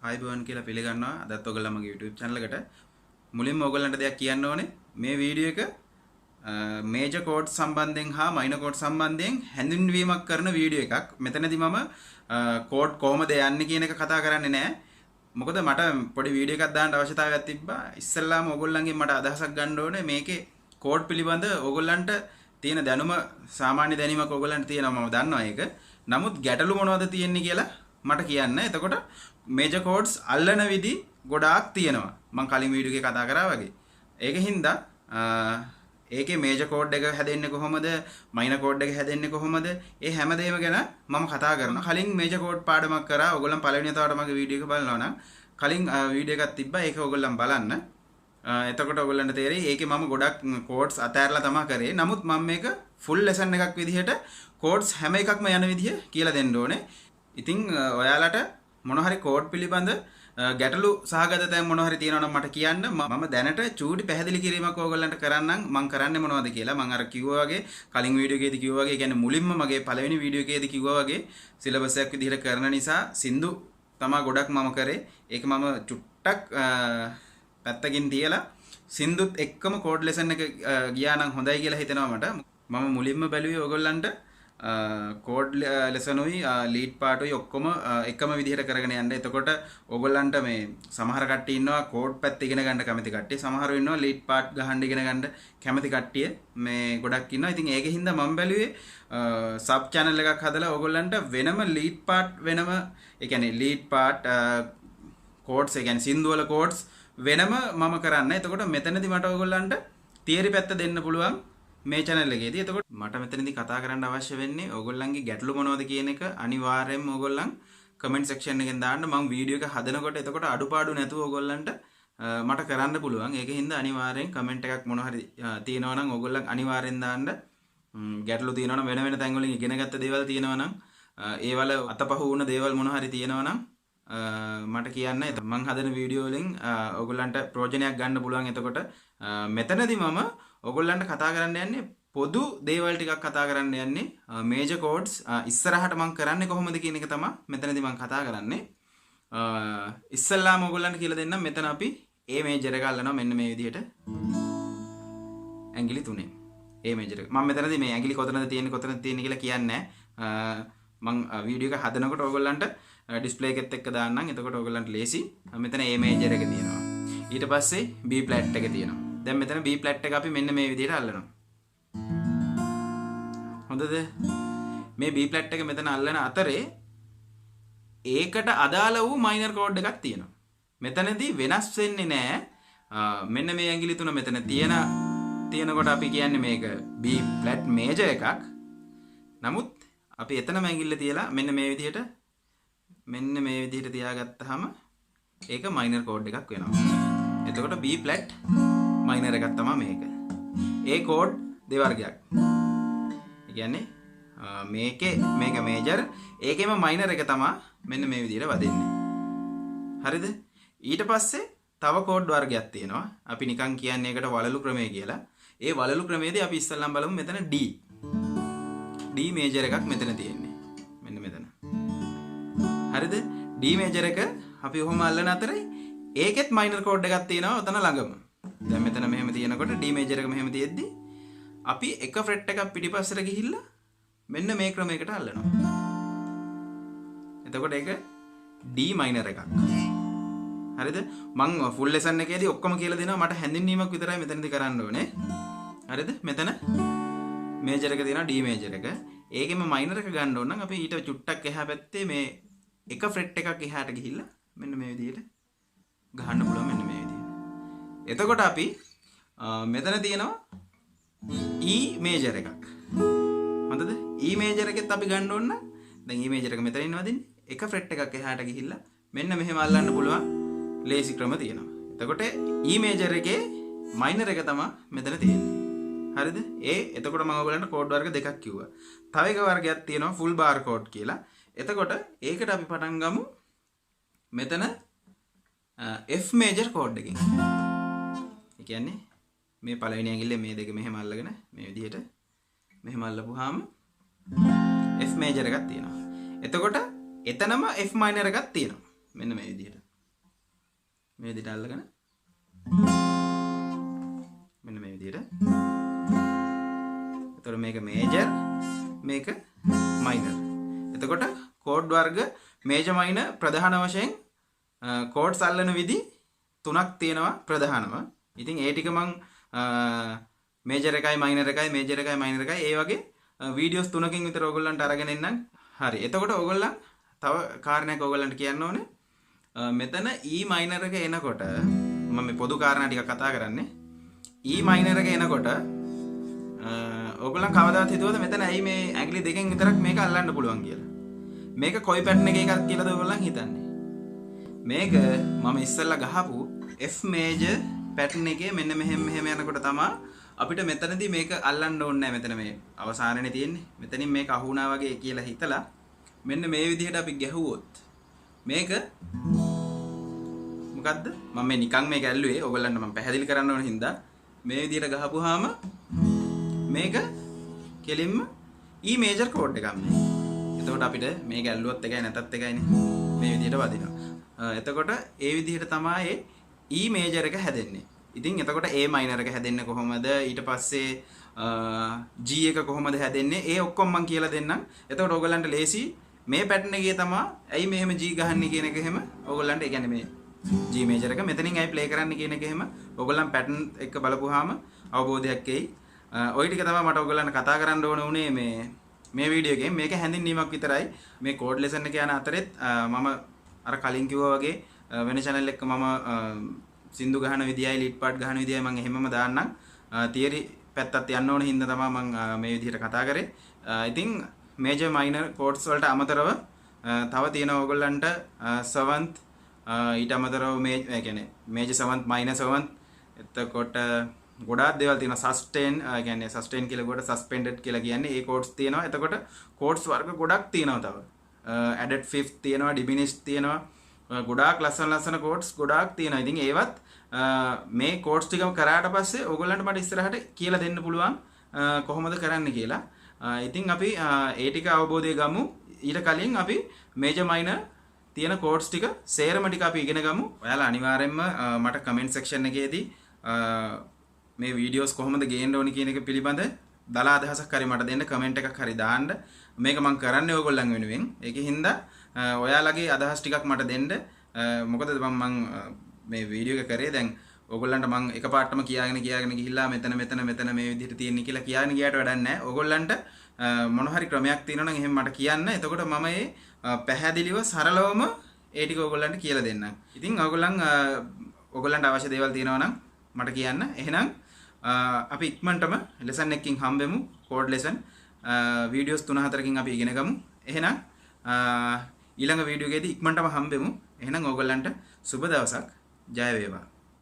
ආයිබෝන් කියලා පිළිගන්නවා. අදත් ඔයගොල්ලෝ මගේ YouTube channel එකට මුලින්ම ඔයගොල්ලන්ට දෙයක් කියන්න ඕනේ. මේ වීඩියෝ එක මේජර් කෝඩ්ස් සම්බන්ධයෙන් හා මයිනර් කෝඩ්ස් සම්බන්ධයෙන් හැඳින්වීමක් කරන වීඩියෝ එකක්. මෙතනදී මම කෝඩ් කොහොමද යන්නේ කියන එක කතා කරන්නේ නැහැ. මොකද මට පොඩි වීඩියෝ එකක් දාන්න අවශ්‍යතාවයක් තිබ්බා. ඉස්සෙල්ලාම ඔයගොල්ලන්ගෙන් මට අදහසක් ගන්න ඕනේ මේකේ කෝඩ් පිළිබඳ ඔයගොල්ලන්ට තියෙන දැනුම සාමාන්‍ය දැනීමක් ඔයගොල්ලන්ට තියෙනවා මම දන්නවා ඒක. නමුත් ගැටලු මොනවද තියෙන්නේ කියලා මට කියන්න. එතකොට මේජර් කෝඩ්ස් අල්ලන විදි ගොඩාක් තියෙනවා. මම කලින් වීඩියෝ එකේ කතා කරා වගේ. ඒකින්ද ඒකේ මේජර් කෝඩ් එක හැදෙන්නේ කොහොමද? මයිනර් කෝඩ් එක හැදෙන්නේ කොහොමද? ඒ හැමදේම ගැන මම කතා කරනවා. කලින් මේජර් කෝඩ් පාඩමක් කරා. ඔයගොල්ලන් පළවෙනි තවට මගේ වීඩියෝ එක බලනවා නම් කලින් වීඩියෝ එකක් තිබ්බා. ඒක ඔයගොල්ලන් බලන්න. එතකොට ඔයගොල්ලන්ට තේරෙයි ඒකේ මම ගොඩක් කෝඩ්ස් අතෑරලා තමයි කරේ. නමුත් මම මේක ෆුල් ලෙසන් එකක් විදිහට කෝඩ්ස් හැම එකක්ම යන විදිහ කියලා දෙන්න ඕනේ. ඉතින් ඔයාලට මොන හරි කෝඩ් පිළිබඳ ගැටලු සහගත තැන් මොන හරි තියෙනවා නම් මට කියන්න. මම දැනට චූටි පැහැදිලි කිරීමක් ඕගොල්ලන්ට කරන්නම්. මම කරන්නේ මොනවද කියලා. මම අර කිව්වා වගේ කලින් වීඩියෝ එකේදී කිව්වා වගේ කියන්නේ මුලින්ම මගේ පළවෙනි වීඩියෝ එකේදී කිව්වා වගේ සිලබස් එකක් විදිහට කරන නිසා සින්දු තමයි ගොඩක් මම කරේ. ඒක මම චුට්ටක් පැත්තකින් තියලා සින්දුත් එක්කම කෝඩ් ලෙසන් එක ගියා නම් හොඳයි කියලා හිතෙනවා මට. මම මුලින්ම බැලුවේ ඔයගොල්ලන්ට කෝඩ් ලෙසනුයි ලීඩ් පාටුයි ඔක්කොම එකම විදිහට කරගෙන යන්න. එතකොට ඔයගොල්ලන්ට මේ සමහර කට්ටිය ඉන්නවා කෝඩ් පැත්ත ඉගෙන ගන්න කැමති කට්ටිය. සමහරව ඉන්නවා ලීඩ් පාට් ගහන්න ඉගෙන ගන්න කැමති කට්ටිය මේ ගොඩක් ඉන්නවා. ඉතින් ඒකෙන් හින්දා මම බැලුවේ සබ් channel එකක් හදලා ඔයගොල්ලන්ට වෙනම ලීඩ් පාට් වෙනම ඒ කියන්නේ ලීඩ් පාට් කෝඩ්ස් ඒ කියන්නේ සින්දු වල කෝඩ්ස් වෙනම මම කරන්න. එතකොට මෙතනදී මට ඔයගොල්ලන්ට තියරි පැත්ත දෙන්න පුළුවන් මේ channel එකේදී. එතකොට මට මෙතනදී කතා කරන්න අවශ්‍ය වෙන්නේ ඔයගොල්ලන්ගේ ගැටලු මොනවද කියන එක අනිවාර්යයෙන්ම ඔයගොල්ලන් comment section එකෙන් දාන්න. මම වීඩියෝ එක හදනකොට එතකොට අඩුපාඩු නැතුව ඔයගොල්ලන්ට මට කරන්න පුළුවන්. ඒකින්ද අනිවාර්යෙන් comment එකක් මොන හරි තියෙනවා නම් ඔයගොල්ලන් අනිවාර්යෙන් දාන්න. ගැටලු තියෙනවා නම් වෙන වෙන තැන් වලින් ඉගෙනගත්ත දේවල් තියෙනවා නම් ඒවල අතපහු වුණ දේවල් මොන හරි තියෙනවා නම් මට කියන්න. මම හදන වීඩියෝ වලින් ඔයගොල්ලන්ට ප්‍රයෝජනයක් ගන්න පුළුවන්. එතකොට මෙතනදී මම ඔයගොල්ලන්ට කතා කරන්න යන්නේ පොදු දේවල් ටිකක් කතා කරන්න යන්නේ. මේජර් කෝඩ්ස් ඉස්සරහට මම කරන්නේ කොහොමද කියන එක තමයි මෙතනදී මම කතා කරන්නේ. ඉස්සල්ලාම ඔයගොල්ලන්ට කියලා දෙන්නම්. මෙතන අපි A මේජර් එක අල්ලනවා මෙන්න මේ විදිහට. ඇඟිලි තුනේ A මේජර් එක. මම මෙතනදී මේ ඇඟිලි කොතනද තියෙන්නේ කියලා කියන්නේ නැහැ. මම වීඩියෝ එක හදනකොට ඔයගොල්ලන්ට ඩිස්ප්ලේ එකෙත් එක්ක දාන්නම්. එතකොට ඔයගොල්ලන්ට ලේසි. මෙතන A මේජර් එක තියෙනවා. ඊට පස්සේ B ෆ්ලැට් එක තියෙනවා. දැන් මෙතන B ෆ්ලැට් එක අපි මෙන්න මේ විදිහට අල්ලනවා. හොඳද? මේ B ෆ්ලැට් එක මෙතන අල්ලන අතරේ ඒකට අදාළ වූ මයිනර් කෝඩ් එකක් තියෙනවා. මෙතනදී වෙනස් වෙන්නේ නැහැ. මෙන්න මේ ඇඟිලි තුන මෙතන තියෙනකොට අපි කියන්නේ මේක B ෆ්ලැට් මේජර් එකක්. නමුත් අපි එතනම ඇඟිල්ල තියලා මෙන්න මේ විදිහට තියාගත්තාම ඒක මයිනර් කෝඩ් එකක් වෙනවා. එතකොට B ෆ්ලැට් මයිනර් එකක් තමයි මේක. ඒ කෝඩ් දෙවර්ගයක්. ඒ කියන්නේ මේක මේජර් ඒකෙම මයිනර් එක තමයි මෙන්න මේ විදිහට වදින්නේ. හරිද? ඊට පස්සේ තව කෝඩ් වර්ගයක් තියෙනවා. අපි නිකන් කියන්නේ ඒකට වලලු ක්‍රමය කියලා. ඒ වලලු ක්‍රමයේදී අපි ඉස්සෙල්ලාම බලමු මෙතන D මේජර් එකක් මෙතන තියෙන්නේ. මෙන්න මෙතන. හරිද? D මේජර් එක අපි ඔහොම අල්ලන අතරේ ඒකෙත් මයිනර් කෝඩ් එකක් තියෙනවා උතන ළඟම. දැන් මෙතන මෙහෙම තියෙනකොට D මේජර් එක මෙහෙම තියෙද්දි අපි එක ෆ්‍රෙට් එකක් පිටිපස්සට ගිහිල්ලා මෙන්න මේ ක්‍රමයකට අල්ලනවා. එතකොට ඒක D මයිනර් එකක්. හරිද? මම ෆුල් ලෙසන් එකේදී ඔක්කොම කියලා දෙනවා. මට හැඳින්වීමක් විතරයි මෙතනදී කරන්න ඕනේ. හරිද? මෙතන මේජර් එක තියෙනවා D මේජර් එක. ඒකෙම මයිනර් එක ගන්න ඕන නම් අපි ඊට චුට්ටක් එහා පැත්තේ මේ එක ෆ්‍රෙට් එකක් එහාට ගිහිල්ලා මෙන්න මේ විදිහට ගහන්න පුළුවන් මෙන්න මේ විදිහට. එතකොට අපි මෙතන තියෙනවා E මේජර් එකක්. හොඳද? E මේජර් එකෙත් අපි ගන්න ඕන නම් දැන් E මේජර් එක මෙතන ඉන්නවදින්නේ. එක ෆ්‍රෙට් එකක් එහාට ගිහිල්ලා මෙන්න මෙහෙම අල්ලන්න පුළුවන් ලේසි ක්‍රම තියෙනවා. එතකොට E මේජර් එකේ මයිනර් එක තමයි මෙතන තියෙන්නේ. හරිද? එතකොට මම ඔයගලන්ට කෝඩ් වර්ග දෙකක් කිව්වා. තව එක වර්ගයක් තියෙනවා ෆුල් බාර් කෝඩ් කියලා. එතකොට ඒකට අපි පටන් ගමු මෙතන F මේජර් කෝඩ් එකකින්. ඒ කියන්නේ මේ පළවෙනි ඇඟිල්ලේ මේ දෙක මෙහෙම අල්ලගෙන මේ විදිහට මෙහෙම අල්ලපුවාම F මේජර් එකක් තියෙනවා. එතකොට එතනම F මයිනර් එකක් තියෙනවා. මෙන්න මේ විදිහට. මේ විදිහට අල්ලගෙන මෙන්න මේ විදිහට. එතකොට මේක මේජර් මේක මයිනර්. එතකොට කෝඩ් වර්ග මේජර් මයිනර් ප්‍රධාන වශයෙන් කෝඩ්ස් අල්ලන විදි තුනක් තියෙනවා ප්‍රධානම. ඉතින් ඒ ටික මං මේජර් එකයි මයිනර් එකයි මේජර් එකයි මයිනර් එකයි ඒ වගේ වීඩියෝස් තුනකින් විතර ඔයගොල්ලන්ට අරගෙන එන්නම්. හරි. එතකොට ඔයගොල්ලන් තව කාරණයක් ඔයගොල්ලන්ට කියන්න ඕනේ. මෙතන E මයිනර් එක එනකොට මම මේ පොදු කාරණා ටික කතා කරන්නේ. E මයිනර් එක එනකොට ඔයගොල්ලන් කවදාවත් හිතුවද මෙතන ඇයි මේ ඇඟිලි දෙකෙන් විතරක් මේක අල්ලන්න පුළුවන් කියලා? මේක කොයි පැටර්න් එකේ එකක් කියලාද ඔයගොල්ලන් හිතන්නේ? මේක මම ඉස්සෙල්ලා ගහපු F මේජර් පැටර්න් එකේ මෙන්න මෙහෙම යනකොට තමයි අපිට මෙතනදී මේක අල්ලන්න ඕනේ නැහැ. මෙතන මේ අවසානයේ තියෙන්නේ. මෙතනින් මේක අහු වුණා වගේ කියලා හිතලා මෙන්න මේ විදිහට අපි ගැහුවොත් මේක මොකද්ද? මම මේ නිකන් මේක ඇල්ලුවේ ඔයගොල්ලන්ට මම පැහැදිලි කරන්න ඕන හින්දා මේ විදිහට ගහපුවාම මේක කෙලින්ම E මේජර් කෝඩ් එකක් මේ. එතකොට අපිට මේක ඇල්ලුවොත් එකයි නැතත් එකයිනේ. මේ විදිහට වදිනවා. එතකොට ඒ විදිහට තමයි E මේජර් එක හැදෙන්නේ. ඉතින් එතකොට A මයිනර් එක හැදෙන්නේ කොහොමද? ඊට පස්සේ G එක කොහොමද හැදෙන්නේ? ඒ ඔක්කොම මම කියලා දෙන්නම්. එතකොට ඔයගලන්ට ලේසි මේ පැටර්න් එකේ තමයි ඇයි මෙහෙම G ගහන්නේ කියන එක එහෙම ඔයගලන්ට ඒ කියන්නේ මේ G මේජර් එක මෙතනින් ඇයි ප්ලේ කරන්නේ කියන එක එහෙම ඔයගලන් පැටර්න් එක බලපුවාම අවබෝධයක් එයි. ওই ටික තමයි මට ඔයගලන්ට කතා කරන්න ඕන උනේ මේ වීඩියෝ එකෙන්. මේක හැඳින්වීමක් විතරයි. මේ කෝඩ් ලෙසන් එක යන අතරෙත් මම අර කලින් කිව්වා වගේ වෙන channel එකක මම සින්දු ගහන විදියයි ලීඩ් පාට් ගහන විදියයි මම එහෙමම දාන්නම්. තියරි පැත්තත් යන්න ඕන හින්දා තමයි මම මේ විදිහට කතා කරේ. ඉතින් මේජර් මයිනර් කෝඩ්ස් වලට අමතරව තව තියෙනවා ඔයගොල්ලන්ට සෙවන්ත් ඊට අමතරව මේ කියන්නේ මේජර් සෙවන්ත් මයිනර් සෙවන්ත් එතකොට ගොඩාක් දේවල් තියෙනවා. සස්ටේන් කියන්නේ සස්ටේන් කියලා කොට සස්පෙන්ඩඩ් කියලා කියන්නේ ඒ කෝඩ්ස් තියෙනවා. එතකොට කෝඩ්ස් වර්ග ගොඩක් තියෙනවා තව. ඇඩඩ් ෆිෆ්ත් තියෙනවා, ඩිමිනිෂ් තියෙනවා. ගොඩාක් ලස්සන කෝඩ්ස් ගොඩාක් තියෙනවා. ඉතින් ඒවත් මේ කෝඩ්ස් ටිකම කරාට පස්සේ ඔයගොල්ලන්ට මට ඉස්සරහට කියලා දෙන්න පුළුවන් කොහොමද කරන්න කියලා. ඉතින් අපි ඒ ටික අවබෝධය ගමු. ඊට කලින් අපි මේජර් මයිනර් තියෙන කෝඩ්ස් ටික සේරම ටික අපි ඉගෙන ගමු. ඔයාලා අනිවාර්යෙන්ම මට කමෙන්ට් සෙක්ෂන් එකේදී මේ වීඩියෝස් කොහොමද ගේන්න ඕනි කියන එක පිළිබඳ දලා අදහසක් හරි මට දෙන්න කමෙන්ට් එකක් හරි දාන්න. මේක මම කරන්නේ ඔයගොල්ලන් වෙනුවෙන්. ඒකෙන් හින්දා ඔයාලගේ අදහස් ටිකක් මට දෙන්න. මොකද මම මේ වීඩියෝ එක කරේ දැන් ඔයගොල්ලන්ට මම එකපාරටම කියාගෙන ගිහිල්ලා මෙතන මේ විදිහට තියෙන්නේ කියලා කියාගෙන ගියාට වැඩක් නැහැ. ඔයගොල්ලන්ට මොන හරි ක්‍රමයක් තියෙනවා නම් එහෙම මට කියන්න. එතකොට මම ඒ පැහැදිලිව සරලවම ඒ ටික ඔයගොල්ලන්ට කියලා දෙන්නම්. ඉතින් ඔයගොල්ලන්ට අවශ්‍ය දේවල් තියෙනවා නම් මට කියන්න. එහෙනම් අපි ඉක්මනටම ලෙසන් එකකින් හම්බෙමු. කෝඩ් ලෙසන් වීඩියෝස් 3-4කින් අපි ඉගෙන ගමු. එහෙනම් ඊළඟ වීඩියෝ එකේදී ඉක්මනටම හම්බෙමු. එහෙනම් ඔයගොල්ලන්ට සුබ දවසක්. ජය වේවා.